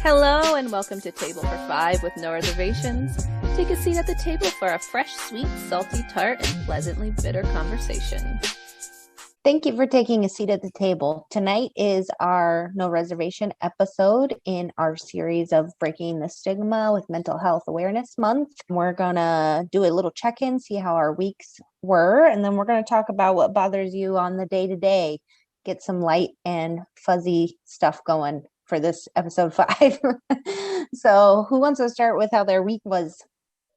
Hello and welcome to Table for Five with No Reservations. Take a seat at the table for a fresh, sweet, salty, tart, and pleasantly bitter conversation. Thank you for taking a seat at the table. Tonight is our No Reservation episode in our series of Breaking the Stigma with Mental Health Awareness Month. We're going to do a little check-in, see how our weeks were, and then we're going to talk about what bothers you on the day-to-day. Get some light and fuzzy stuff going for this episode 5. So who wants to start with how their week was?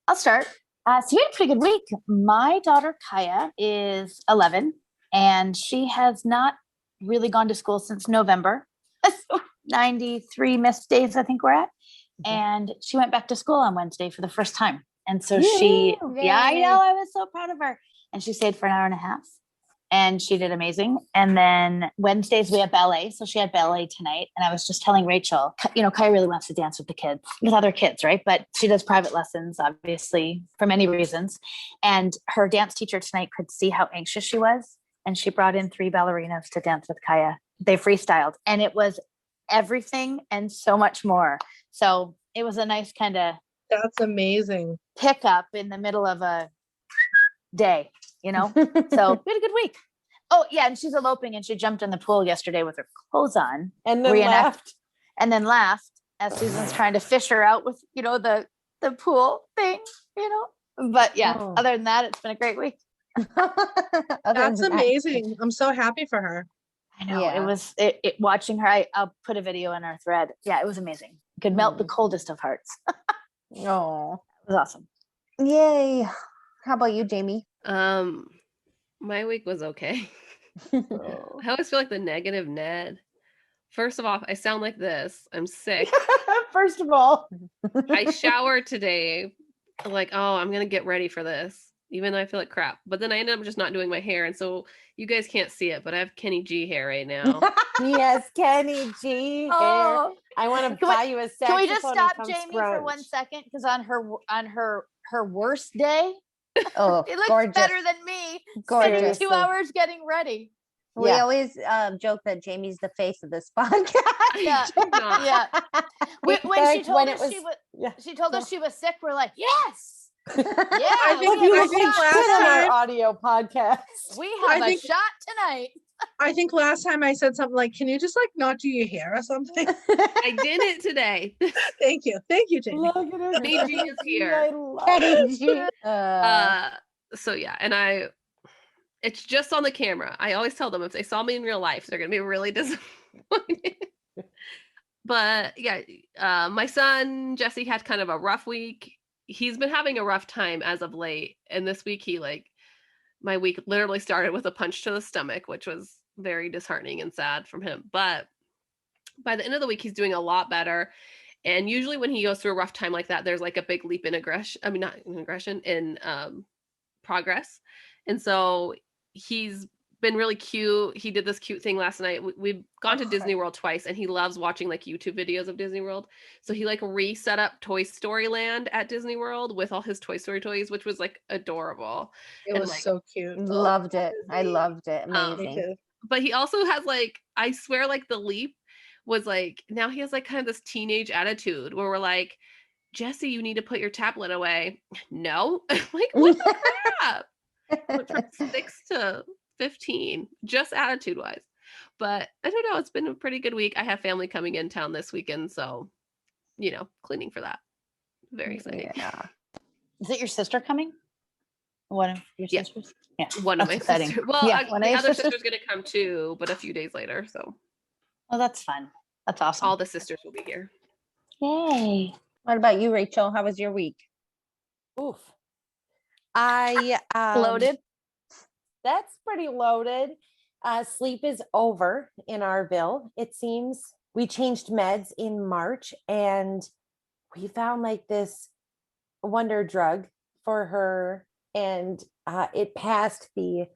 I'll start. So we had a pretty good week. My daughter Kaya is 11 and she has not really gone to school since November. 93 missed days, I think we're at. And she went back to school on Wednesday for the first time. And so I know, I was so proud of her. And she stayed for an hour and a half. And she did amazing. And then Wednesdays we have ballet. So she had ballet tonight. And I was just telling Rachel, Kaya really wants to dance with the kids, with other kids, right? But she does private lessons, obviously, for many reasons. And her dance teacher tonight could see how anxious she was. And she brought in 3 ballerinas to dance with Kaya. They freestyled. And it was everything and so much more. So it was a nice kind of... That's amazing. Pickup in the middle of a day. So we had a good week. Oh yeah. And she's eloping and she jumped in the pool yesterday with her clothes on and then laughed as Susan's trying to fish her out with, the pool thing, but yeah, Other than that, it's been a great week. That's amazing. I'm so happy for her. I know. It was watching her. I'll put a video in our thread. Yeah. It was amazing. It could melt the coldest of hearts. Oh, it was awesome. Yay. How about you, Jamie? My week was okay. I always feel like the negative Ned. First of all, I sound like this. I'm sick. First of all, I showered today. I'm like, I'm going to get ready for this, even though I feel like crap. But then I ended up just not doing my hair. And so you guys can't see it, but I have Kenny G hair right now. Yes, Kenny G hair. I want to buy you a saxophone. Can we just stop Jamie for 1 second? Because on her worst day, it looks gorgeous. Better than me. Gorgeous. 2 hours getting ready. We always joke that Jamie's the face of this podcast. Yeah. When she told us she was sick, we're like, yes. Yeah. I think last time, our audio podcast. We have a shot tonight. I think last time I said something like, can you just not do your hair or something? I did it today. Thank you, Jamie. Look at her. Kenny G is here. Kenny G. So yeah, and it's just on the camera. I always tell them if they saw me in real life, they're gonna be really disappointed. But yeah, my son Jesse had kind of a rough week. He's been having a rough time as of late, and this week my week literally started with a punch to the stomach, which was very disheartening and sad from him. But by the end of the week, he's doing a lot better. And usually when he goes through a rough time like that, there's like a big leap in in progress. And so he's been really cute. He did this cute thing last night. We've gone to Disney World twice, and he loves watching YouTube videos of Disney World. So he reset up Toy Story Land at Disney World with all his Toy Story toys, which was adorable. It was so cute. Loved it. I loved it. Amazing. But he also has I swear the leap was now he has kind of this teenage attitude where we're like, Jesse, you need to put your tablet away. No. What the crap? From 6 to 15, just attitude wise. But I don't know, it's been a pretty good week. I have family coming in town this weekend, so cleaning for that. Very exciting. Yeah. Is it your sister coming? One of your sisters? Yeah. One of my exciting. sisters. Well, the other sister's gonna come too, but a few days later. So that's fun. That's awesome. All the sisters will be here. Yay. What about you, Rachel? How was your week? Oof. I loaded. That's pretty loaded. Sleep is over in Arville. It seems we changed meds in March, and we found this wonder drug for her, and it passed the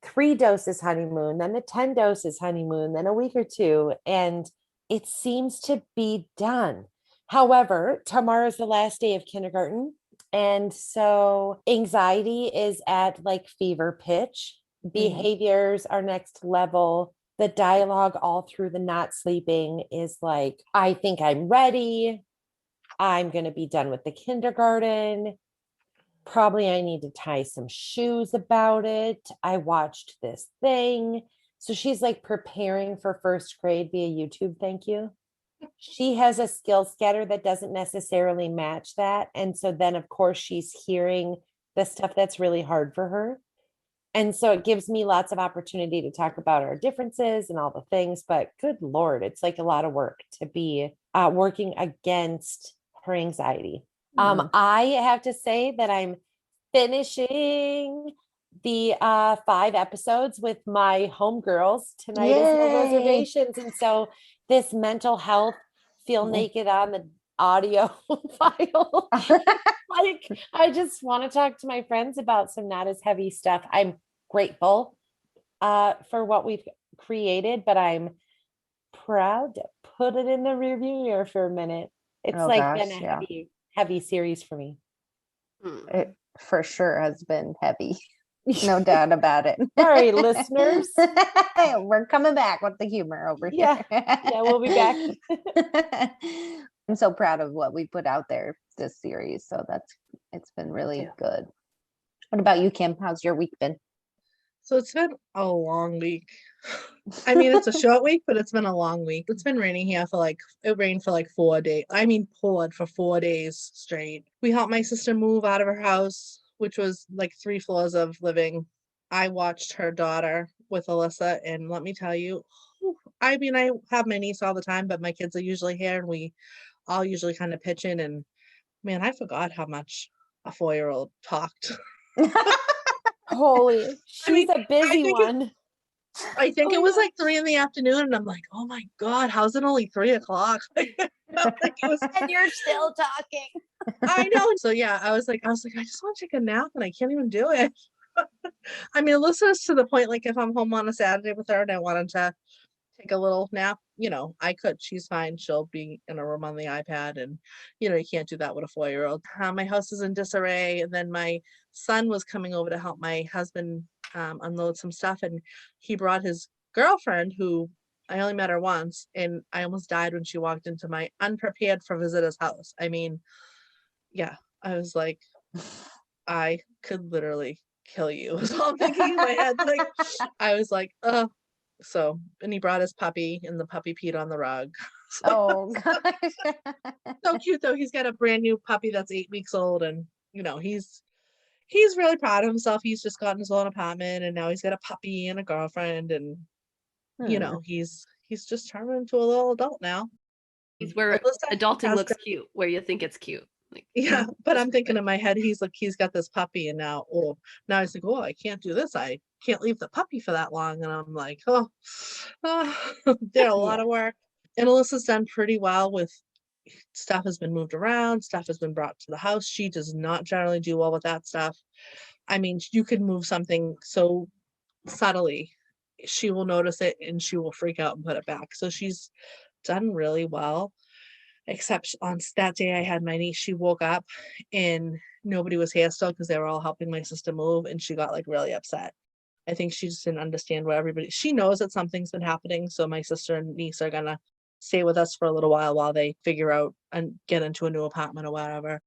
3 doses honeymoon, then the 10 doses honeymoon, then a week or 2, and it seems to be done. However, tomorrow's the last day of kindergarten. And so anxiety is at fever pitch. Behaviors are next level. the dialogue all through the not sleeping is like, I think I'm ready. I'm going to be done with the kindergarten. Probably I need to tie some shoes about it. I watched this thing. So she's like preparing for first grade via YouTube. Thank you. She has a skill scatter that doesn't necessarily match that. And so then, of course, she's hearing the stuff that's really hard for her. And so it gives me lots of opportunity to talk about our differences and all the things. But good Lord, it's like a lot of work to be working against her anxiety. I have to say that I'm finishing the 5 episodes with my homegirls. Tonight is No Yay. Reservations. And so this mental health, feel naked on the audio file. Like, I just want to talk to my friends about some not as heavy stuff. I'm grateful for what we've created, but I'm proud to put it in the rearview mirror for a minute. It's Oh, like gosh, been a yeah. heavy series for me. It for sure has been heavy. No doubt about it. Sorry, listeners. We're coming back with the humor over here. Yeah, we'll be back. I'm so proud of what we put out there this series. So it's been really good. What about you, Kim? How's your week been? So it's been a long week. I mean, it's a short week, but it's been a long week. It's been raining here it rained for like 4 days. I mean, poured for 4 days straight. We helped my sister move out of her house, which was like 3 floors of living. I watched her daughter with Alyssa, and let me tell you, I mean, I have my niece all the time, but my kids are usually here, and we all usually kind of pitch in, and man, I forgot how much a 4-year-old talked. Holy, she's a busy I one. I think it was like 3 in the afternoon, and I'm like, oh my God, how's it only 3 o'clock? Like, And you're still talking. I know. So yeah, I was like, I just want to take a nap and I can't even do it. I mean, Alyssa's to the point, like if I'm home on a Saturday with her and I wanted to take a little nap, I could. She's fine. She'll be in a room on the iPad, and you can't do that with a 4-year-old. My house is in disarray, and then my son was coming over to help my husband unload some stuff, and he brought his girlfriend, who I only met her once, and I almost died when she walked into my unprepared for visitors house. I mean, yeah, I was like, I could literally kill you. Was all I'm thinking in my head. Like, I was like, so, and he brought his puppy, and the puppy peed on the rug. Oh gosh. So cute though. He's got a brand new puppy that's 8 weeks old, and he's really proud of himself. He's just gotten his own apartment, and now he's got a puppy and a girlfriend, and he's just turning into a little adult now. He's where adulting looks cute, where you think it's cute. Like, yeah, but I'm thinking in my head, he's got this puppy, and now he's like, oh, I can't do this. I can't leave the puppy for that long. And I'm like, they're a lot of work. And Alyssa's done pretty well with stuff has been moved around, stuff has been brought to the house. She does not generally do well with that stuff. I mean, you could move something so subtly, she will notice it and she will freak out and put it back. So she's done really well. Except on that day I had my niece, she woke up and nobody was here still because they were all helping my sister move, and she got like really upset. I think she just didn't understand she knows that something's been happening. So my sister and niece are gonna stay with us for a little while they figure out and get into a new apartment or whatever.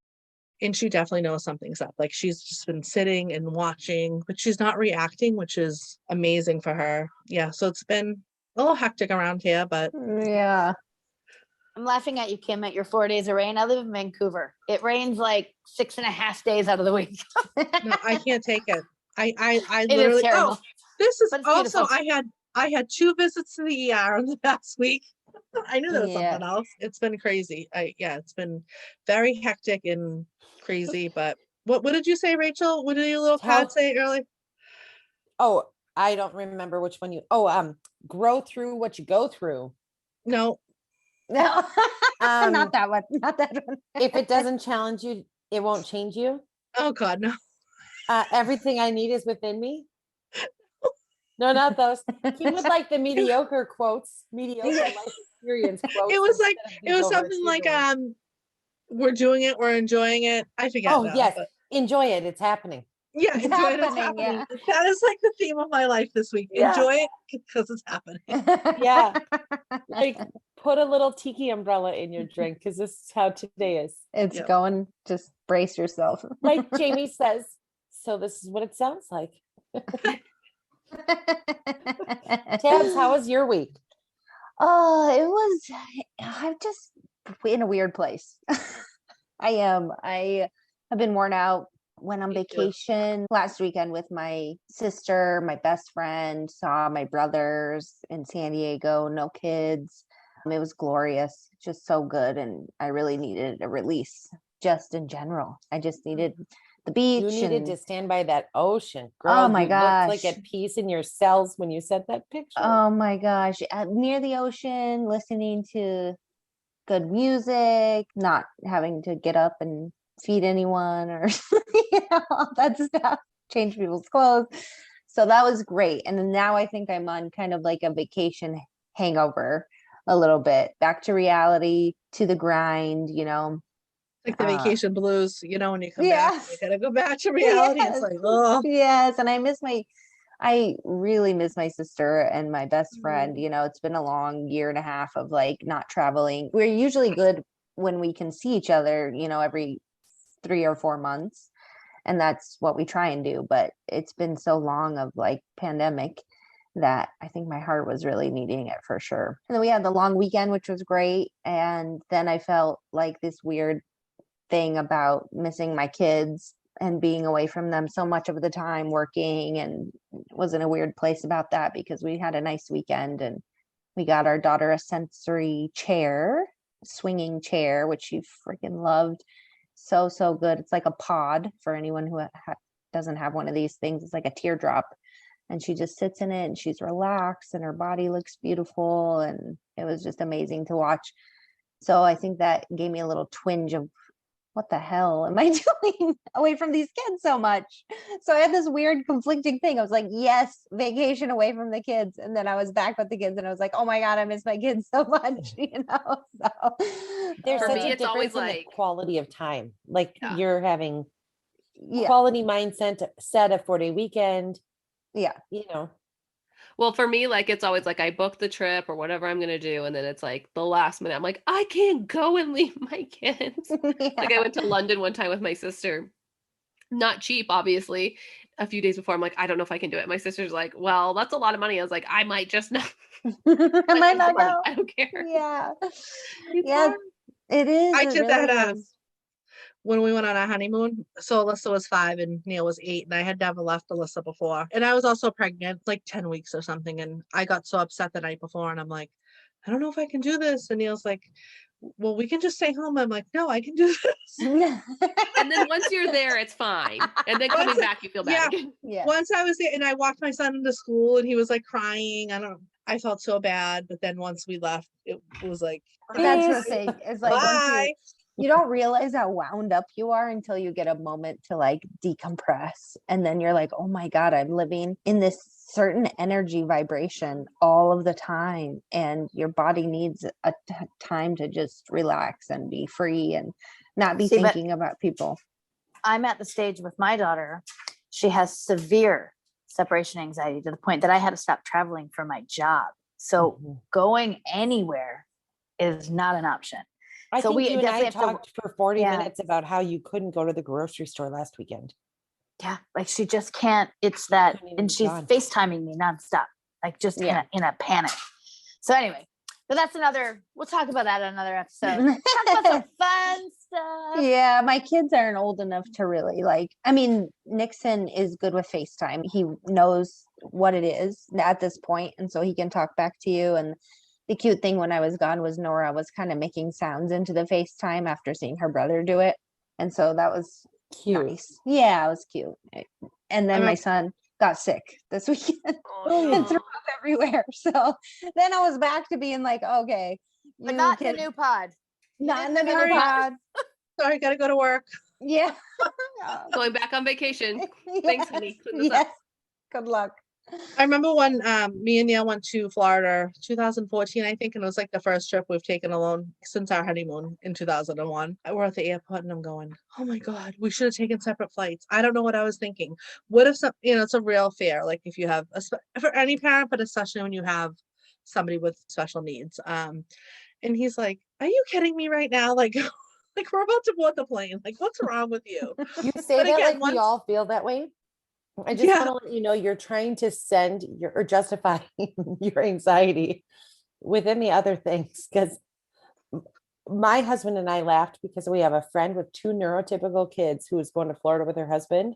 And she definitely knows something's up. Like, she's just been sitting and watching, but she's not reacting, which is amazing for her. Yeah, so it's been a little hectic around here, but Yeah. I'm laughing at you, Kim, at your 4 days of rain. I live in Vancouver. It rains like 6.5 days out of the week. no, I can't take it. I It literally. is terrible. This is But it's also. beautiful. I had 2 visits to the ER in the past week. I knew there was Yeah. something else. It's been crazy. It's been very hectic and crazy. But what did you say, Rachel? What did your little card say earlier? Oh, I don't remember which one grow through what you go through. No. No, not that one. Not that one. If it doesn't challenge you, it won't change you. Oh God, no. Everything I need is within me. No, not those. Keep with like the mediocre quotes, mediocre life experience quotes. It was something like we're doing it, we're enjoying it. I forget. Oh now, yes, but enjoy it. It's happening. Yeah, It's enjoy it. It's happening, happening. yeah. That is like the theme of my life this week. Yeah. Enjoy it because it's happening. Yeah. Like put a little tiki umbrella in your drink because this is how today is. It's Yep. going, just brace yourself. Like Jamie says, so this is what it sounds like. Tabs, how was your week? Oh, I'm just in a weird place. I have been worn out. Went on Me too. vacation last weekend with my sister, my best friend, saw my brothers in San Diego, no kids. It was glorious, just so good. And I really needed a release just in general. I just needed the beach. You needed and to stand by that ocean. Girl, Oh my you looked like gosh. at peace in your cells when you sent that picture. Oh my gosh. Near the ocean, listening to good music, not having to get up and feed anyone or all that stuff, change people's clothes. So that was great. And then now I think I'm on kind of like a vacation hangover a little bit, back to reality, to the grind, Like the vacation blues, when you come back, you Yes. gotta go back to reality. It's Yes. like, oh, Yes. And I really miss my sister and my best friend. It's been a long year and a half of like not traveling. We're usually good when we can see each other, every 3 or 4 months. And that's what we try and do. But it's been so long of like pandemic that I think my heart was really needing it for sure. And then we had the long weekend, which was great. And then I felt like this weird thing about missing my kids and being away from them so much of the time working, and was in a weird place about that because we had a nice weekend and we got our daughter a sensory chair, swinging chair, which she freaking loved. So good. It's like a pod for anyone who doesn't have one of these things. It's like a teardrop, and she just sits in it and she's relaxed and her body looks beautiful, and it was just amazing to watch. So I think that gave me a little twinge of what the hell am I doing away from these kids so much? So I had this weird conflicting thing. I was like, yes, vacation away from the kids. And then I was back with the kids and I was like, oh my God, I miss my kids so much, So There's For such me, a it's always difference in the like- quality of time. Like Yeah. you're having yeah. quality mindset, set a 4-day weekend. Yeah. Well, for me, like it's always like I book the trip or whatever I'm gonna do, and then it's like the last minute. I'm like, I can't go and leave my kids. Like I went to London one time with my sister. Not cheap, obviously. A few days before, I'm like, I don't know if I can do it. My sister's like, well, that's a lot of money. I was like, I might just not. I might not go. I don't care. Yeah. It's Yeah, hard. it is. I It did that really is. when we went on our honeymoon. So Alyssa was 5 and Neil was 8, and I had never left Alyssa before. And I was also pregnant, like 10 weeks or something. And I got so upset the night before, and I'm like, I don't know if I can do this. And Neil's like, well, we can just stay home. I'm like, no, I can do this. And then once you're there, it's fine. And then coming back, you feel bad Yeah. again. Yeah. Once I was there and I walked my son into school and he was like crying. I felt so bad. But then once we left, it was like, That's the Peace. thing. It's like once bye. you don't realize how wound up you are until you get a moment to like decompress. And then you're like, oh my God, I'm living in this certain energy vibration all of the time. And your body needs a time to just relax and be free and not be See, but- thinking about people. I'm at the stage with my daughter. She has severe separation anxiety to the point that I had to stop traveling for my job. So going anywhere is not an option. I So think we you and I definitely have to- talked for 40 Yeah. minutes about how you couldn't go to the grocery store last weekend. Yeah, like she just can't. It's that, Couldn't even and be she's gone. FaceTiming me nonstop, like just Yeah. in a panic. So anyway, but that's another. We'll talk about that on another episode. Talk about some fun stuff. Yeah, my kids aren't old enough to really Nixon is good with FaceTime. He knows what it is at this point, and so he can talk back to you. And the cute thing when I was gone was Nora was kind of making sounds into the FaceTime after seeing her brother do it. And so that was Cute. nice. Yeah, it was cute. And then my son got sick this weekend Oh, and threw up everywhere. So then I was back to being like, okay, But you not can- the new pod. not in the didn't new finish. pod. Sorry, gotta go to work. Yeah. going back on vacation. Yes, Thanks, honey. Clean this up. yes. Good luck. I remember when me and Neil went to Florida 2014, I think, and it was like the first trip we've taken alone since our honeymoon in 2001. We're at the airport and I'm going, oh my God, we should have taken separate flights. I don't know what I was thinking. What if some, it's a real fear. Like if you have for any parent, but especially when you have somebody with special needs. And he's like, are you kidding me right now? Like, like we're about to board the plane. Like, what's wrong with you? You say But that again, like we all feel that way. I just Yeah. want to let you know you're trying to send your or justify your anxiety within the other things, because my husband and I laughed because we have a friend with 2 neurotypical kids who is going to Florida with her husband.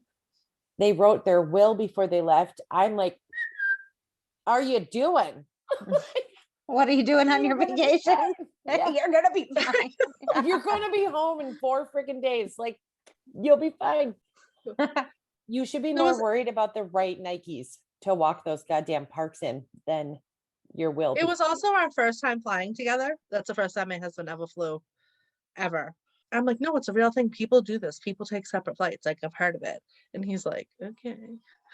They wrote their will before they left. I'm like, are you doing? What are you doing on your You're gonna be vacation? fine. Yeah. You're gonna be fine. You're going to be home in 4 freaking days. Like, you'll be fine. You should be There more was- worried about the right Nikes to walk those goddamn parks in than your will. It be. was also our first time flying together. That's the first time my husband ever flew, ever. I'm like, no, it's a real thing. People do this. People take separate flights. Like I've heard of it. And he's like, okay.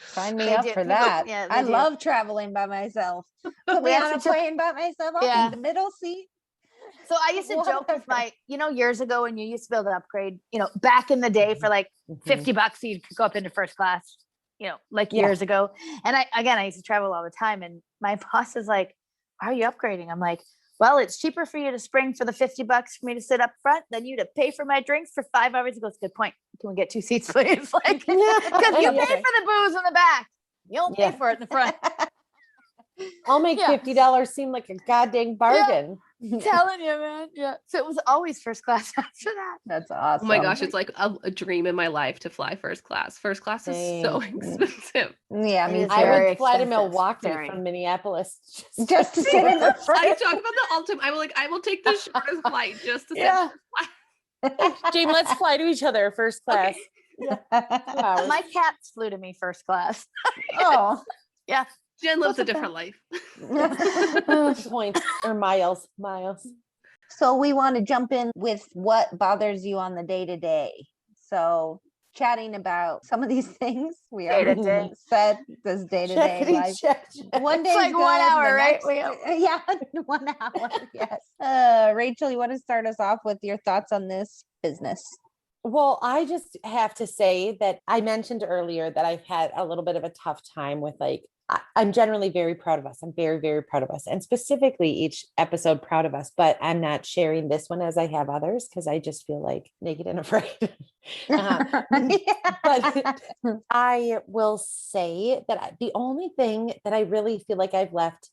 Sign me They up do- for people- that. yeah, they I do. love traveling by myself. Put We me had on a such a- plane by myself. I'll Yeah. take the middle seat. So I used to joke with Whatever. years ago when you used to be able to upgrade, back in the day for like Mhm. $50, you could go up into first class, like Yeah. years ago. And I used to travel all the time. And my boss is like, why are you upgrading? I'm like, well, it's cheaper for you to spring for the $50 for me to sit up front than you to pay for my drinks for 5 hours. He goes, good point. Can we get 2 seats, please? Like, because you Yeah. pay for the booze in the back. You don't pay Yeah. for it in the front. I'll make Yeah. $50 seem like a goddamn bargain. Telling you, man. Yeah. So it was always first class after that. That's Oh awesome. my gosh, it's like a dream in my life to fly first class. First class is so Same. expensive. Yeah, It me is too. I very would fly to expensive. Milwaukee Very. from Minneapolis Just to sit in the I front. talk about that all the time. I'm like, I will take the shortest flight just to sit Yeah. first class. Jane, let's fly to each other first class. Okay. 2 hours. My cats flew to me first class. Oh. Jen lives a Look at different life. Points or miles. So we want to jump in with what bothers you on the day to day. So chatting about some of these things we already Day-to-day. said this day to day Checkity life. check. One day It's like 1 hour, right? Yeah, 1 hour. Yes. Rachel, you want to start us off with your thoughts on this business? Well, I just have to say that I mentioned earlier that I've had a little bit of a tough time with I'm generally very proud of us. I'm very, very proud of us, and specifically each episode proud of us, but I'm not sharing this one as I have others because I just feel like naked and afraid. But I will say that the only thing that I really feel like I've left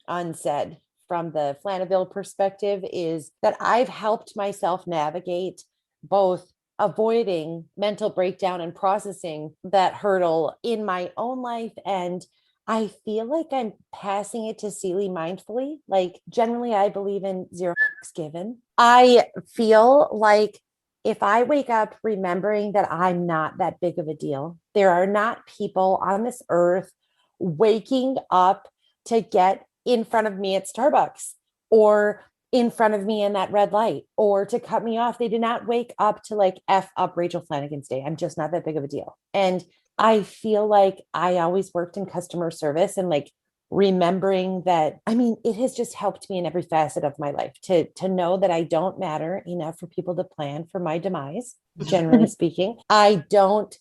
unsaid from the Flanaville perspective is that I've helped myself navigate both avoiding mental breakdown and processing that hurdle in my own life. And I feel like I'm passing it to Celie mindfully. Like generally I believe in zero given. I feel like if I wake up remembering that I'm not that big of a deal, there are not people on this earth waking up to get in front of me at Starbucks or in front of me in that red light or to cut me off. They did not wake up to like F up Rachel Flanagan's day. I'm just not that big of a deal. And I feel like I always worked in customer service and like remembering that, I mean, it has just helped me in every facet of my life to know that I don't matter enough for people to plan for my demise, generally speaking. I don't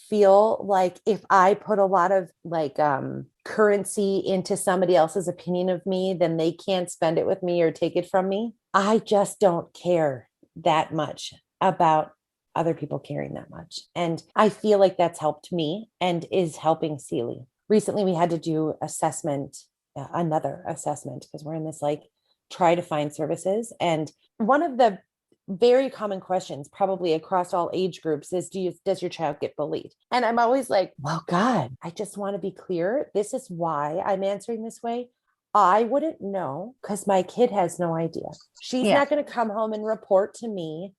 feel like if I put a lot of currency into somebody else's opinion of me, then they can't spend it with me or take it from me. I just don't care that much about other people caring that much. And I feel like that's helped me and is helping Celie. Recently, we had to do another assessment because we're in this try to find services. And one of the very common questions probably across all age groups is, does your child get bullied? And I'm always like, well, God, I just want to be clear. This is why I'm answering this way. I wouldn't know because my kid has no idea. She's not going to come home and report to me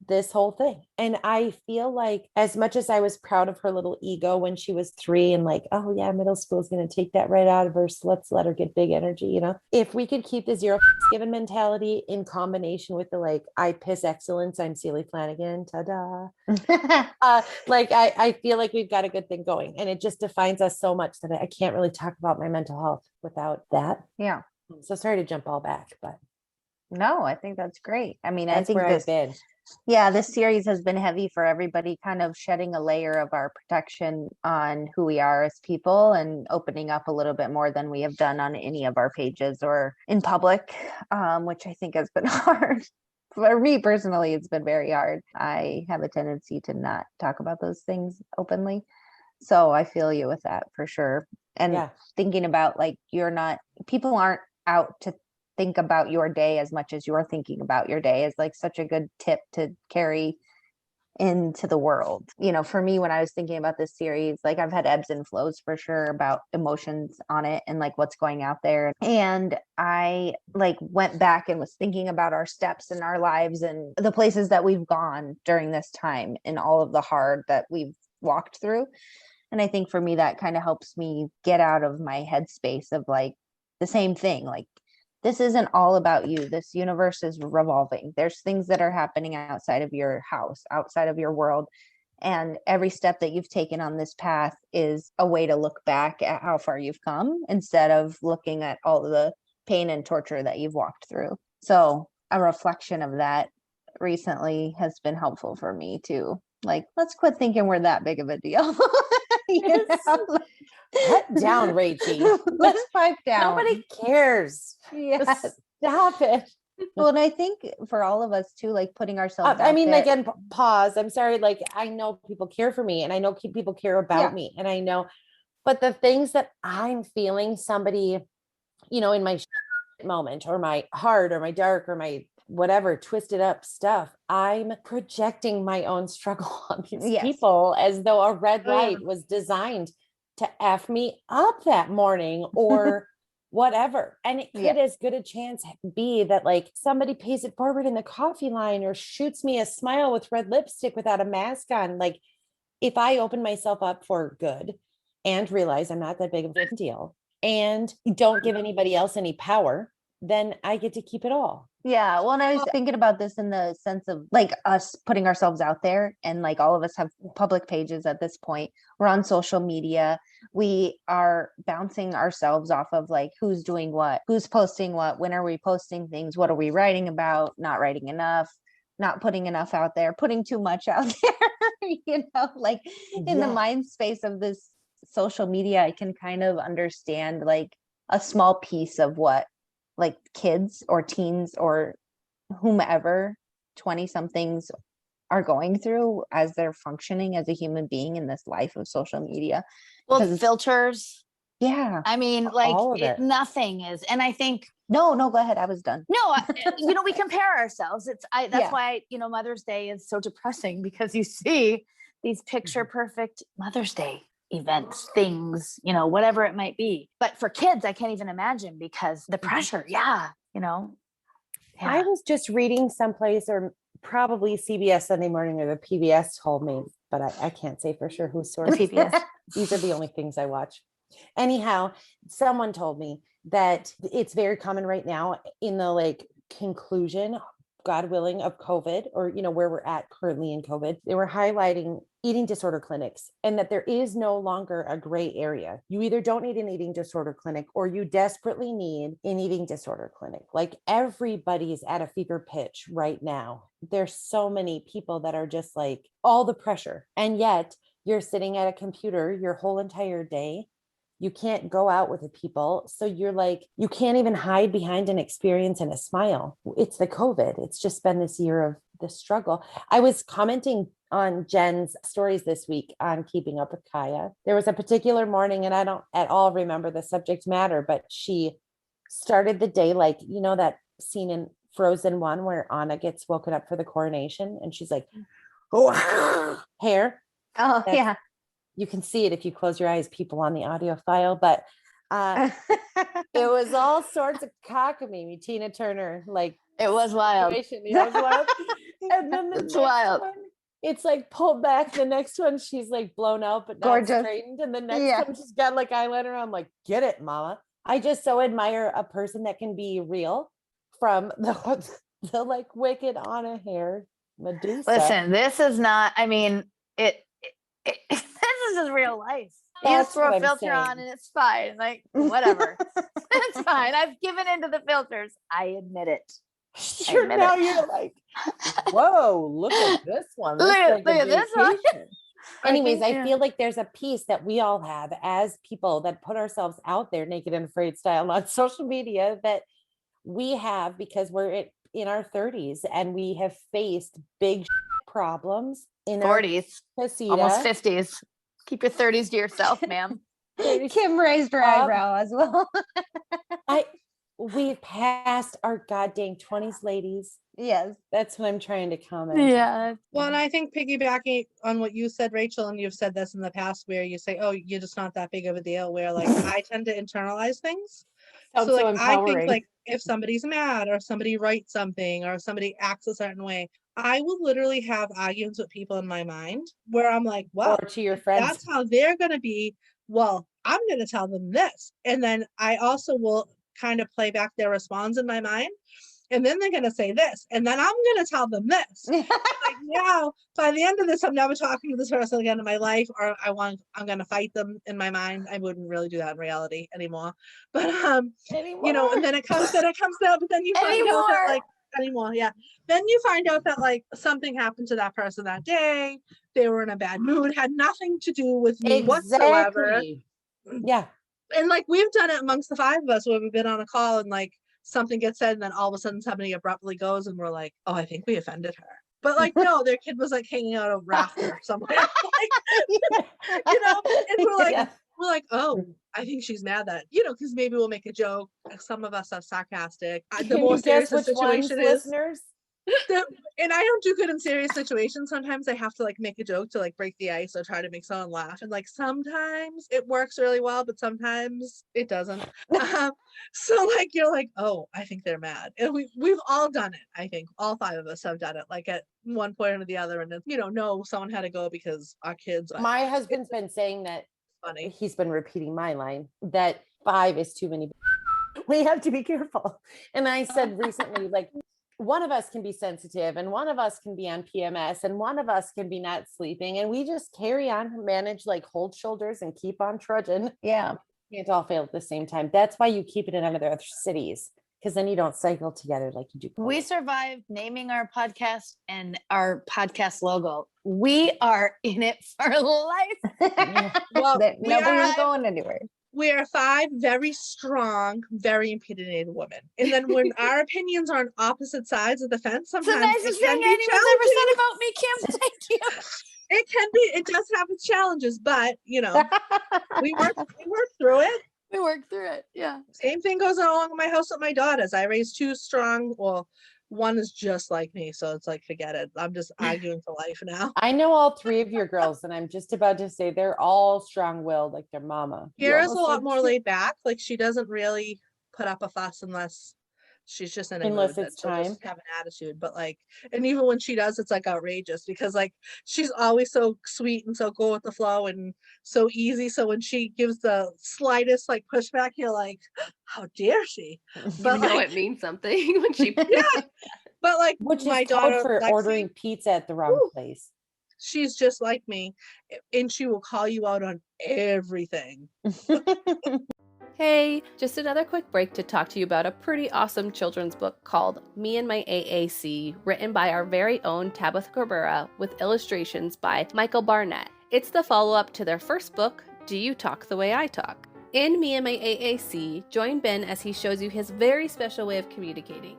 this whole thing. And I feel like as much as I was proud of her little ego when she was 3 and like, oh yeah, middle school is going to take that right out of her. So let's let her get big energy, you know, if we could keep the zero given mentality in combination with the like, I piss excellence, I'm Celie Flanagan, ta-da. Like I feel like we've got a good thing going, and it just defines us so much that I can't really talk about my mental health without that. Yeah. So sorry to jump all back, but No, I think that's great. I mean, I that's think where I've been. yeah, this series has been heavy for everybody, kind of shedding a layer of our protection on who we are as people and opening up a little bit more than we have done on any of our pages or in public, which I think has been hard. For me personally, it's been very hard. I have a tendency to not talk about those things openly. So I feel you with that for sure. And Yeah. thinking about like, people aren't out to think about your day as much as you're thinking about your day is like such a good tip to carry into the world. You know, for me, when I was thinking about this series, like I've had ebbs and flows for sure about emotions on it and like what's going out there. And I like went back and was thinking about our steps in our lives and the places that we've gone during this time and all of the hard that we've walked through. And I think for me, that kind of helps me get out of my headspace of like the same thing. Like, this isn't all about you. This universe is revolving. There's things that are happening outside of your house, outside of your world. And every step that you've taken on this path is a way to look back at how far you've come instead of looking at all the pain and torture that you've walked through. So a reflection of that recently has been helpful for me too. Like, let's quit thinking we're that big of a deal. You know? Cut down, Rachie. Let's pipe down. Nobody cares. Yes. Stop it. Well, and I think for all of us too, like putting ourselves I out mean, there. again, pause. I'm sorry. Like, I know people care for me and I know people care about Yeah. me. And I know, but the things that I'm feeling somebody, you know, in my moment or my hard or my dark or my whatever twisted up stuff, I'm projecting my own struggle on these Yes. people as though a red light was designed to F me up that morning or whatever. And it could as good a chance be that like somebody pays it forward in the coffee line or shoots me a smile with red lipstick without a mask on. Like, if I open myself up for good and realize I'm not that big of a deal and don't give anybody else any power, then I get to keep it all. Yeah. Well, and I was thinking about this in the sense of like us putting ourselves out there, and like all of us have public pages at this point. We're on social media. We are bouncing ourselves off of like who's doing what, who's posting what, when are we posting things, what are we writing about, not writing enough, not putting enough out there, putting too much out there, you know, like in the mind space of this social media, I can kind of understand like a small piece of what like kids or teens or whomever 20 somethings are going through as they're functioning as a human being in this life of social media. Well, Because filters. yeah. I mean, like All of it. nothing is. And I think No, go ahead. I was done. no, you know, we compare ourselves. That's Yeah. why, you know, Mother's Day is so depressing because you see these picture perfect Mother's Day events, things, you know, whatever it might be. But for kids, I can't even imagine because the pressure. Yeah. You know, I was just reading someplace, or probably CBS Sunday Morning or the PBS told me, but I can't say for sure whose source. The PBS. These are the only things I watch. Anyhow, someone told me that it's very common right now in the like conclusion, God willing, of COVID, or, you know, where we're at currently in COVID, they were highlighting eating disorder clinics and that there is no longer a gray area. You either don't need an eating disorder clinic or you desperately need an eating disorder clinic. Like, everybody's at a fever pitch right now. There's so many people that are just like all the pressure. And yet you're sitting at a computer your whole entire day. You can't go out with the people. So you're like, you can't even hide behind an experience and a smile. It's the COVID. It's just been this year of the struggle. I was commenting on Jen's stories this week on Keeping Up with Kaya. There was a particular morning, and I don't at all remember the subject matter, but she started the day like, you know, that scene in Frozen 1 where Anna gets woken up for the coronation and she's like, oh, hair. Oh, yeah. You can see it if you close your eyes, people on the audio file, but it was all sorts of cockamamie, Tina Turner, like It was wild. situation. You know, it was wild. And then the It's next wild. one, it's like pulled back. The next one, she's like blown out, but not Gorgeous. straightened. And the next Yeah. one, she's got like eyeliner. I'm like, get it, mama. I just so admire a person that can be real from the like wicked Anna hair Medusa. Listen, this is not, I mean, this is just real life. You That's just throw what a I'm filter saying. on and it's fine. Like, whatever. It's fine. I've given into the filters. I admit it. admit Now it. you're like, whoa, look at this one. This Look at- like a look at this one. vacation. Anyways, I Yeah. feel like there's a piece that we all have as people that put ourselves out there naked and afraid style on social media that we have because we're in our 30s and we have faced big problems in 40s, our casita. almost 50s. Keep your 30s to yourself, ma'am. Kim raised her eyebrow as well. We've passed our goddamn 20s, ladies. Yes. That's what I'm trying to comment. Yeah. Well, and I think piggybacking on what you said, Rachel, and you've said this in the past where you say, oh, you're just not that big of a deal, where like I tend to internalize things. Sounds So like I empowering. think like if somebody's mad or somebody writes something or somebody acts a certain way, I will literally have arguments with people in my mind where I'm like, well, or to your friends. that's how they're gonna be. Well, I'm gonna tell them this. And then I also will kind of play back their response in my mind. And then they're gonna say this, and then I'm gonna tell them this. Like now, by the end of this, I'm never talking to this person again in my life, or I'm gonna fight them in my mind. I wouldn't really do that in reality anymore. But you know, and then it comes out, but then you find out that like anymore, yeah. Then you find out that like something happened to that person that day. They were in a bad mood, had nothing to do with me whatsoever. Yeah. And like we've done it amongst the five of us where we've been on a call and like something gets said and then all of a sudden somebody abruptly goes and we're like, oh, I think we offended her. But like, no, their kid was like hanging out a rafter somewhere. Like, you know, and we're like, oh, I think she's mad that, you know, because maybe we'll make a joke. Some of us are sarcastic. The more serious the situation is. Listeners? And I don't do good in serious situations. Sometimes I have to like make a joke to like break the ice or try to make someone laugh. And like sometimes it works really well, but sometimes it doesn't. So like you're like, oh, I think they're mad. And we've all done it. I think all five of us have done it like at one point or the other. And it's, you know, no, someone had to go because our kids. My husband's been saying that. Funny. He's been repeating my line that 5 is too many. We have to be careful. And I said recently, like, one of us can be sensitive and one of us can be on PMS and one of us can be not sleeping. And we just carry on, manage, like hold shoulders and keep on trudging. Yeah. Can't all fail at the same time. That's why you keep it in other cities. Because then you don't cycle together like you do. We survived naming our podcast and our podcast logo. We are in it for life. Well, nobody's going anywhere. We are 5 very strong, very opinionated women. And then when our opinions are on opposite sides of the fence, It's the sometimes nicest it can thing be anyone's ever challenging. said about me, Kim. Thank you. It does have its challenges, but you know, we work through it. We worked through it. Yeah. Same thing goes on in my house with my daughters. I raised 2 strong, well, one is just like me, so it's like, forget it. I'm just arguing for life now. I know all 3 of your girls, and I'm just about to say they're all strong-willed like their mama. Kira's a lot more laid back. Like she doesn't really put up a fuss unless she's just in a Unless mood it's that she'll time. just have an attitude. But like, and even when she does, it's like outrageous because like she's always so sweet and so go with the flow and so easy. So when she gives the slightest like pushback, you're like, how dare she? But know it means something when she Yeah. But like Which my is daughter called for Lexi, ordering pizza at the wrong place. she's just like me, and she will call you out on everything. Hey, just another quick break to talk to you about a pretty awesome children's book called Me and My AAC, written by our very own Tabitha Corbera with illustrations by Michael Barnett. It's the follow-up to their first book, Do You Talk the Way I Talk? In Me and My AAC, join Ben as he shows you his very special way of communicating.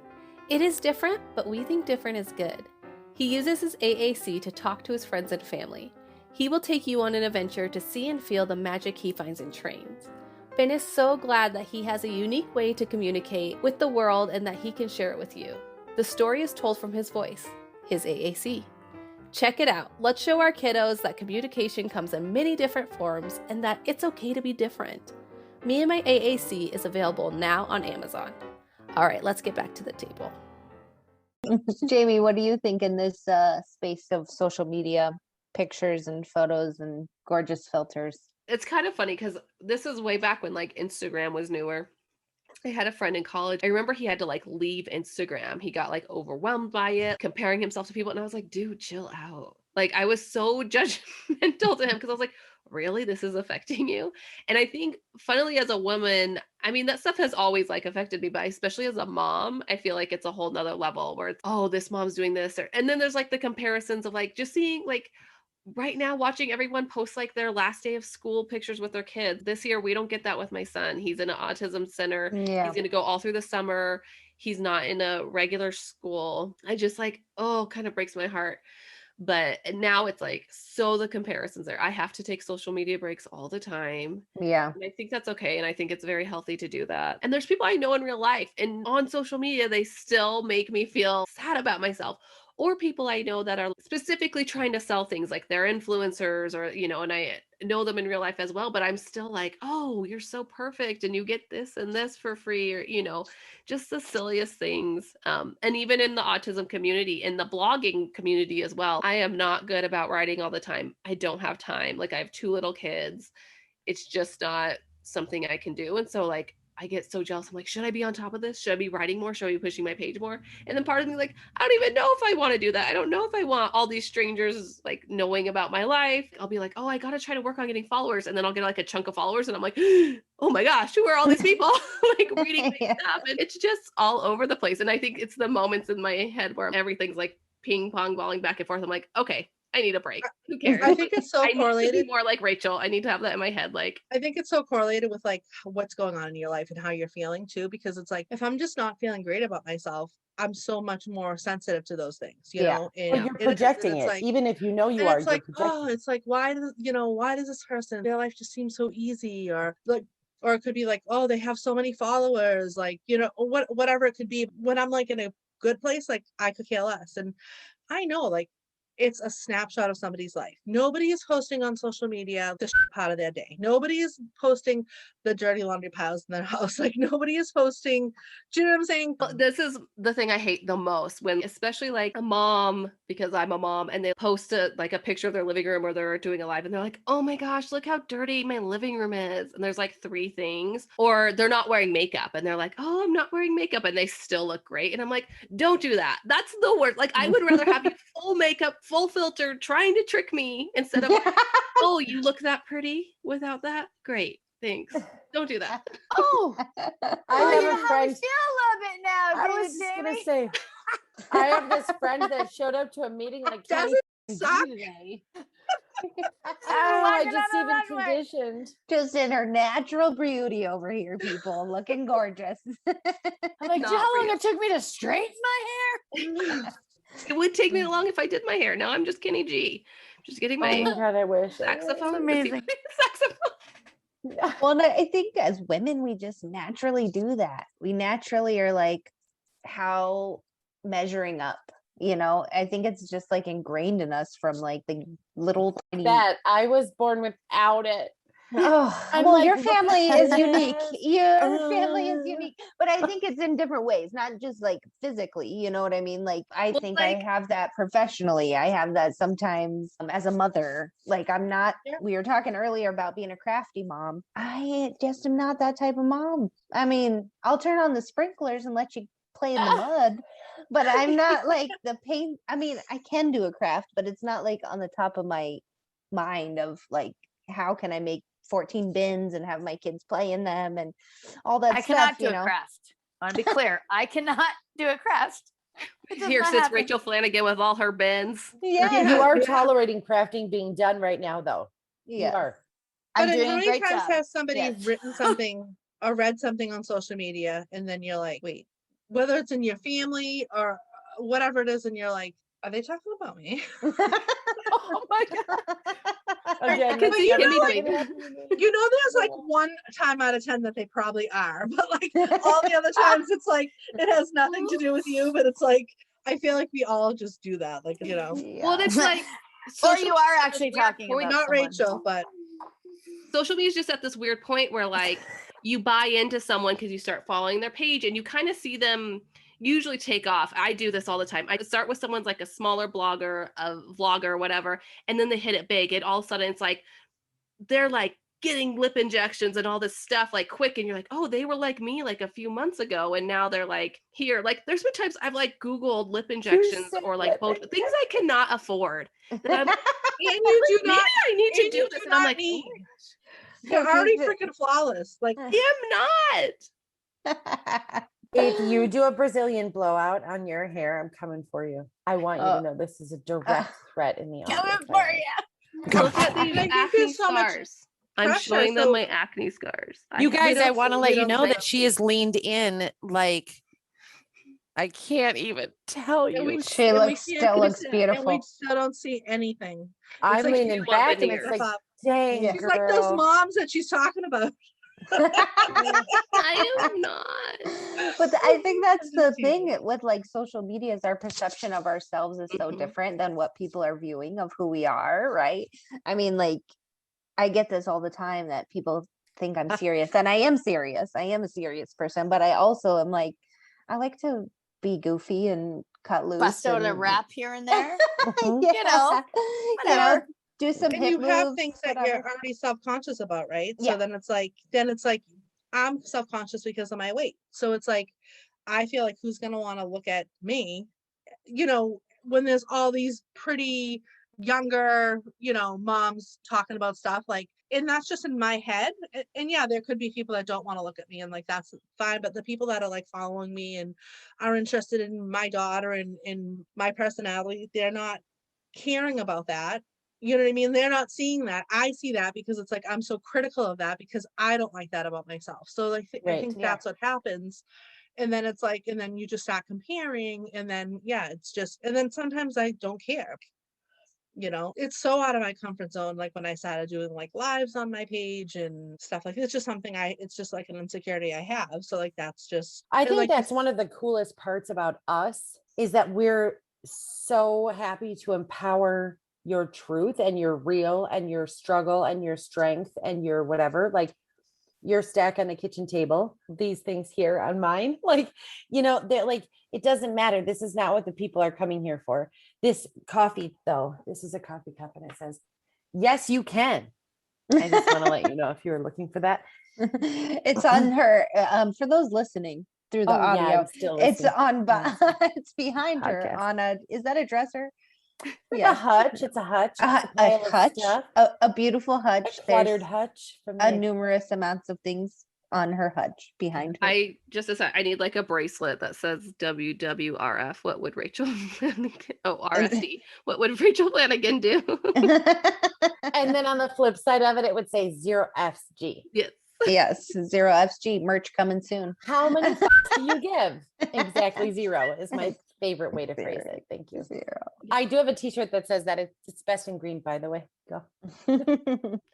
It is different, but we think different is good. He uses his AAC to talk to his friends and family. He will take you on an adventure to see and feel the magic he finds in trains. Ben is so glad that he has a unique way to communicate with the world and that he can share it with you. The story is told from his voice, his AAC. Check it out. Let's show our kiddos that communication comes in many different forms and that it's okay to be different. Me and My AAC is available now on Amazon. All right, let's get back to the table. Jamie, what do you think in this space of social media pictures and photos and gorgeous filters? It's kind of funny because this is way back when like Instagram was newer. I had a friend in college. I remember he had to like leave Instagram. He got like overwhelmed by it, comparing himself to people. And I was like, dude, chill out. Like I was so judgmental to him because I was like, really? This is affecting you? And I think funnily as a woman, I mean, that stuff has always like affected me, but especially as a mom, I feel like it's a whole nother level where it's, oh, this mom's doing this. And then there's like the comparisons of like just seeing like right now watching everyone post like their last day of school pictures with their kids. This year we don't get that with my son. He's in an autism center. Yeah. He's going to go all through the summer. He's not in a regular school. I just like, oh, kind of breaks my heart. But now it's like, so the comparisons there. I have to take social media breaks all the time. Yeah. And I think that's okay. And I think it's very healthy to do that. And there's people I know in real life and on social media, they still make me feel sad about myself. Or people I know that are specifically trying to sell things like they're influencers or, you know, and I know them in real life as well, but I'm still like, oh, you're so perfect and you get this and this for free or, you know, just the silliest things. And even in the autism community, in the blogging community as well, I am not good about writing all the time. I don't have time. Like I have 2 little kids. It's just not something I can do. And so like, I get so jealous. I'm like, should I be on top of this? Should I be writing more? Should I be pushing my page more? And then part of me like, I don't even know if I want to do that. I don't know if I want all these strangers like knowing about my life. I'll be like, oh, I got to try to work on getting followers. And then I'll get like a chunk of followers. And I'm like, oh my gosh, who are all these people like reading my stuff? And it's just all over the place. And I think it's the moments in my head where everything's like ping pong balling back and forth. I'm like, okay, I need a break. Who cares? I think it's so I correlated. need to be more like Rachel. I need to have that in my head. Like, I think it's so correlated with like what's going on in your life and how you're feeling too, because it's like, if I'm just not feeling great about myself, I'm so much more sensitive to like, you Yeah. know, Or you're projecting it, like, even if you know you and are. it's You're like, projecting. oh, it's like, why does this person, their life just seems so easy, or like, or it could be like, oh, they have so many followers, like, you know, whatever it could be. When I'm like in a good place, like I could care less. And I know like it's a snapshot of somebody's life. Nobody is posting on social media the part of their day. Nobody is posting the dirty laundry piles in their house. Like nobody is posting. Do you know what I'm saying? this is the thing I hate the most when, especially like a mom, because I'm a mom, and they post like a picture of their living room or they're doing a live and they're like, oh my gosh, look how dirty my living room is. And there's like 3 things, or they're not wearing makeup and they're like, oh, I'm not wearing makeup and they still look great. And I'm like, don't do that. That's the worst. Like I would rather have you full makeup, full filter, trying to trick me instead of, oh, you look that pretty without that. Great. Thanks. Don't do that. Oh, I you have know a how I friend. feel a little bit now, I dude, was just gonna Jamie. say, I have this friend that showed up to a meeting like Does 20 it suck? today. Walking I on just the even runway. conditioned. Just in her natural beauty over here, people, looking gorgeous. I'm like, do you know Not how long real. it took me to straighten my hair? It would take me long if I did my hair. Now I'm just Kenny G. Just getting Oh my my god, I wish. saxophone. amazing. Saxophone. Well, and I think as women, we just naturally do that. We naturally are like, how measuring up, you know? I think it's just like ingrained in us from like the little tiny. That I was born without it. Oh, I'm well, like, your look family at is unique. this. Your family is unique, but I think it's in different ways, not just like physically. You know what I mean? Like, I Well, think I like- have that professionally. I have that sometimes as a mother. Like, I'm not, Yeah. we were talking earlier about being a crafty mom. I just am not that type of mom. I mean, I'll turn on the sprinklers and let you play in the mud, but I'm not like the paint. I mean, I can do a craft, but it's not like on the top of my mind of like, how can I make 14 bins and have my kids play in them and all that I stuff, cannot do you a know? crest. I want to be clear. I cannot do a crest. It does Here not sits happen. Rachel Flanagan with all her bins. Yeah. You are Yeah. tolerating crafting being done right now, though. You Yeah. are. I'm But doing how a many great times job. has somebody Yes. written something or read something on social media and then you're like, wait, whether it's in your family or whatever it is, and you're like, are they talking about me? Oh my god. Again, could that's see never Kimmy fucking doing- happened to me. You know, there's like 1 time out of 10 that they probably are, but like all the other times it's like it has nothing to do with you, but it's like I feel like we all just do that, like, you know. Well, Yeah. it's like Or social you are media is actually this weird talking point- about Not someone. Rachel, but social media is just at this weird point where like you buy into someone because you start following their page and you kind of see them, usually take off. I do this all the time. I start with someone's like a smaller blogger, a vlogger, whatever, and then they hit it big. And all of a sudden it's like, they're like getting lip injections and all this stuff like quick. And you're like, oh, they were like me like a few months ago. And now they're like here. Like there's been times I've like Googled lip injections or like both things I cannot afford. That I'm, And you do not, I need to and do you this. do And I'm not like, need. oh my You're already freaking flawless. Like, gosh, I am not. If you do a Brazilian blowout on your hair, I'm coming for you. I want you to know this is a direct threat in the audio. Coming for you. Look at these I think acne there's so much scars. I'm pressure, showing them so- my acne scars. You I- guys, don't I want to see- let we you don't know see- that she is leaned in like I can't even tell and we- you. She and we looks can't still see looks it, And beautiful. we still don't see anything. I'm like leaning you want back and veneers. it's like, Up. dang, Yeah. She's like those girl. moms that she's talking about. I am not. But I think that's I'm the just thing teasing. with like social media is our perception of ourselves is so Mhm. different than what people are viewing of who we are, right? I mean, like I get this all the time that people think I'm serious, and I am serious. I am a serious person, but I also am like, I like to be goofy and cut loose. Bust out a and- rap here and there. Mhm. yeah. You know, you know, whatever. do some And hip you have moves, things that whatever. you're already self-conscious about, right? Yeah. So then it's like I'm self-conscious because of my weight. So it's like I feel like who's gonna want to look at me, when there's all these pretty younger, moms talking about stuff like, and that's just in my head. And yeah, there could be people that don't want to look at me and like that's fine. But the people that are like following me and are interested in my daughter and in my personality, they're not caring about that. You know what I mean? They're not seeing that. I see that because it's like I'm so critical of that because I don't like that about myself. So like I Right, think yeah. that's what happens. And then it's like, and then you just start comparing, and then it's just, and then sometimes I don't care. It's so out of my comfort zone. Like when I started doing like lives on my page and stuff like it's just something it's just like an insecurity I have. So like that's just I and, think like, that's one of the coolest parts about us is that we're so happy to empower your truth and your real and your struggle and your strength and your whatever, like your stack on the kitchen table, these things here on mine, like, they're like, it doesn't matter. This is not what the people are coming here for. This coffee though, this is a coffee cup and it says, yes, you can. I just want to let you know if you were looking for that. It's on her for those listening through the Oh, yeah, audio. I'm still It's listening. on Yeah, it's behind her podcast. on a, is that a dresser? It's a hutch. It's a hutch. It's A pile of hutch, stuff. a beautiful A hutch. cluttered There's hutch from a the numerous amounts of things on her hutch behind her. I need like a bracelet that says WWRF. What would Rachel Flanagan? Oh, RSD. What would Rachel Flanagan do? And then on the flip side of it, it would say 0FG. Yes. Yes, 0FG merch coming soon. How many do you give? Exactly 0 is my favorite way to phrase it. Thank you. 0. I do have a t-shirt that says that it's best in green, by the way. Go.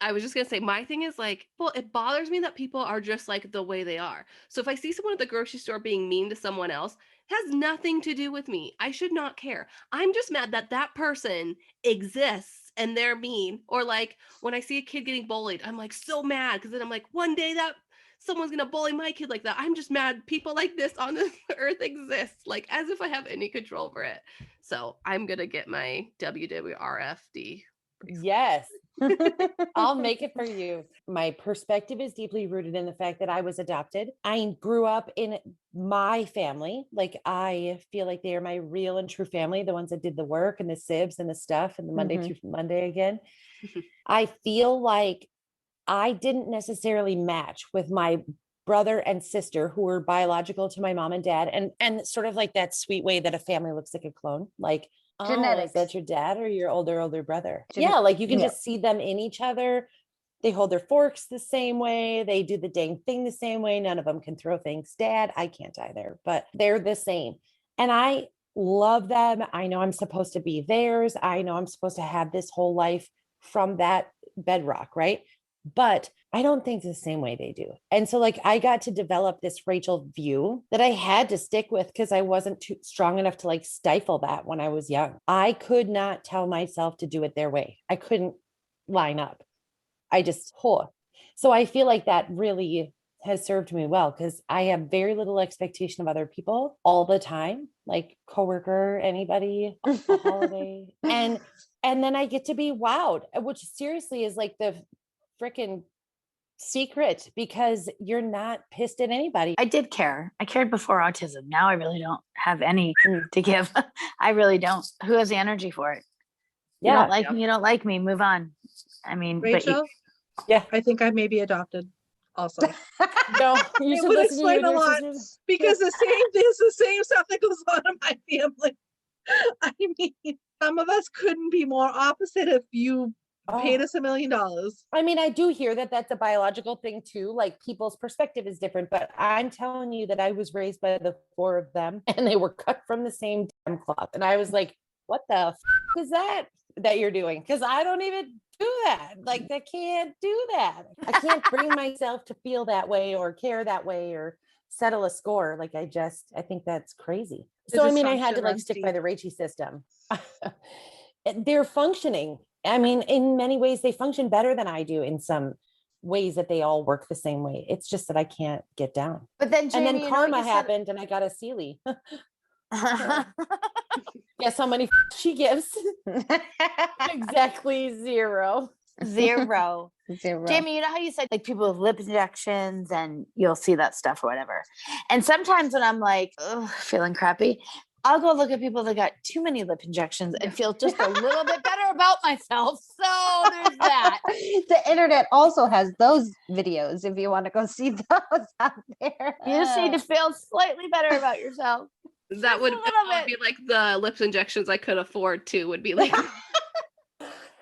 I was just gonna say my thing is like, well, it bothers me that people are just like the way they are. So if I see someone at the grocery store being mean to someone else, it has nothing to do with me. I should not care. I'm just mad that that person exists and they're mean. Or like when I see a kid getting bullied, I'm like so mad because then I'm like, one day that someone's gonna bully my kid like that. I'm just mad people like this on this earth exist, like as if I have any control over it. So I'm gonna get my WWRFD. Yes. I'll make it for you. My perspective is deeply rooted in the fact that I was adopted. I grew up in my family. Like I feel like they are my real and true family, the ones that did the work and the sibs and the stuff and the Monday through Monday again. I feel like I didn't necessarily match with my brother and sister who were biological to my mom and dad, and sort of like that sweet way that a family looks like a clone. Like, oh, Genetics. is that your dad or your older brother? Gen- Yeah, like you can yeah. just see them in each other. They hold their forks the same way. They do the dang thing the same way. None of them can throw things. Dad, I can't either, but they're the same. And I love them. I know I'm supposed to be theirs. I know I'm supposed to have this whole life from that bedrock, right? But I don't think the same way they do. And so like I got to develop this Rachel view that I had to stick with because I wasn't too strong enough to like stifle that when I was young. I could not tell myself to do it their way. I couldn't line up. I just, So I feel like that really has served me well because I have very little expectation of other people all the time, like coworker, anybody, a holiday. And then I get to be wowed, which seriously is like the freaking secret because you're not pissed at anybody. I did care. I cared before autism. Now I really don't have any to give. I really don't. Who has the energy for it? You don't like me, you don't like me, move on. I mean, Rachel, yeah, I think I may be adopted also. no, you It should would listen to explain you a and your lot sisters. because there's the same stuff that goes on in my family. I mean, some of us couldn't be more opposite if you paid us $1 million. I mean, I do hear that that's a biological thing too. Like people's perspective is different, but I'm telling you that I was raised by the 4 of them and they were cut from the same damn cloth. And I was like, what the is that you're doing? Because I don't even do that. Like I can't do that. I can't bring myself to feel that way or care that way or settle a score. Like I think that's crazy. The So I mean, I had to dysfunction like runs stick by deep. the Raichi system. They're functioning. I mean, in many ways, they function better than I do in some ways that they all work the same way. It's just that I can't get down. but then Jamie, And then karma happened and I got a Sealy. Guess how many she gives? Exactly 0. Zero. Zero. Jamie, you know how you said like people with lip injections and you'll see that stuff or whatever. And sometimes when I'm like, ugh, feeling crappy, I'll go look at people that got too many lip injections and feel just a little bit better about myself. So there's that. The internet also has those videos if you want to go see those out there. You just need to feel slightly better about yourself. That would be like the lips injections I could afford too, would be like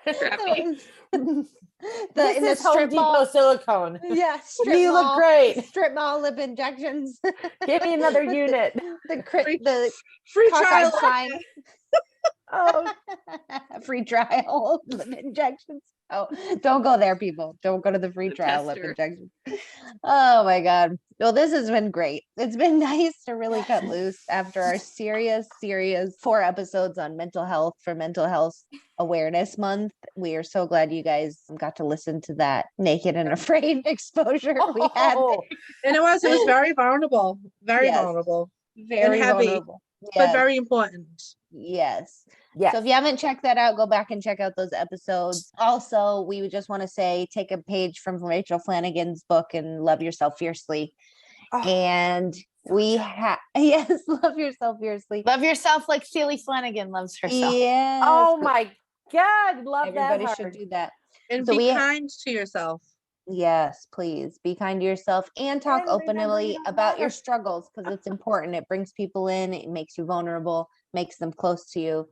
crappy. This is Home Depot silicone. Yeah, You look great. Strip mall lip injections. Give me another unit. The Free Hawkeye trial. sign. Oh, Free trial lip injections. Oh, don't go there, people. Don't go to the free The trial lip tester. injections. Oh my God. Well, this has been great. It's been nice to really cut loose after our serious 4 episodes on mental health for Mental Health Awareness Month. We are so glad you guys got to listen to that naked and afraid exposure we had. oh, And it was very vulnerable, very Yes. vulnerable, Very heavy, vulnerable. but Yes. very important. Yes. yes. So if you haven't checked that out, go back and check out those episodes. Also, we would just want to say, take a page from Rachel Flanagan's book and Love Yourself Fiercely. Oh, And we have, yes, Love Yourself Fiercely. Love yourself like Celie Flanagan loves herself. Yes. oh my God. Love Everybody that should hard. do that. And So be we- kind to yourself. Yes, please be kind to yourself and talk And remember openly you don't about your matter. struggles because it's important. It brings people in, it makes you vulnerable, makes them close to you,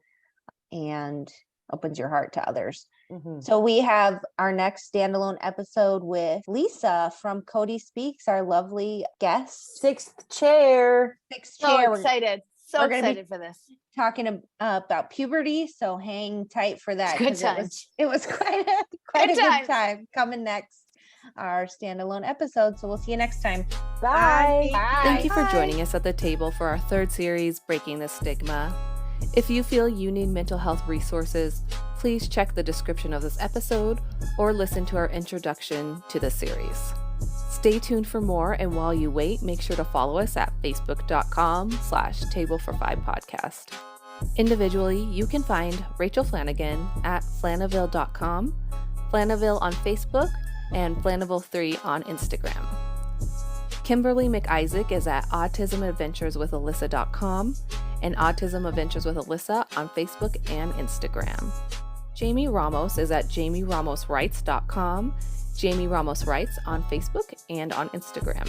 and opens your heart to others. Mhm. So we have our next standalone episode with Lisa from Cody Speaks, our lovely guest. 6th chair. Sixth So chair. We're excited. So we're gonna be- excited for this. talking about puberty, so hang tight for that. Good 'cause times. It was quite a Good good times. time coming next, our standalone episode. So we'll see you next time. Bye. Thank you for Bye. joining us at the table for our 3rd series, Breaking the Stigma. If you feel you need mental health resources, please check the description of this episode or listen to our introduction to the series. Stay tuned for more, and while you wait, make sure to follow us at facebook.com/tablefor5podcast. Individually, you can find Rachel Flanagan at flanaville.com, Flanaville on Facebook, and Flanaville3 on Instagram. Kimberly McIsaac is at autismadventureswithalyssa.com and Autism Adventures with Alyssa on Facebook and Instagram. Jamie Ramos is at jamieramoswrites.com, Jamie Ramos Writes on Facebook and on Instagram.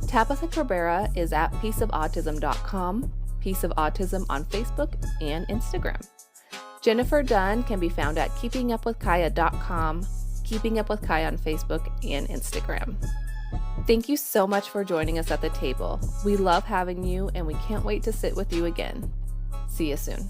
Tabitha Cabrera is at pieceofautism.com, Piece of Autism on Facebook and Instagram. Jennifer Dunn can be found at keepingupwithkaya.com, Keeping Up with Kaya on Facebook and Instagram. Thank you so much for joining us at the table. We love having you and we can't wait to sit with you again. See you soon.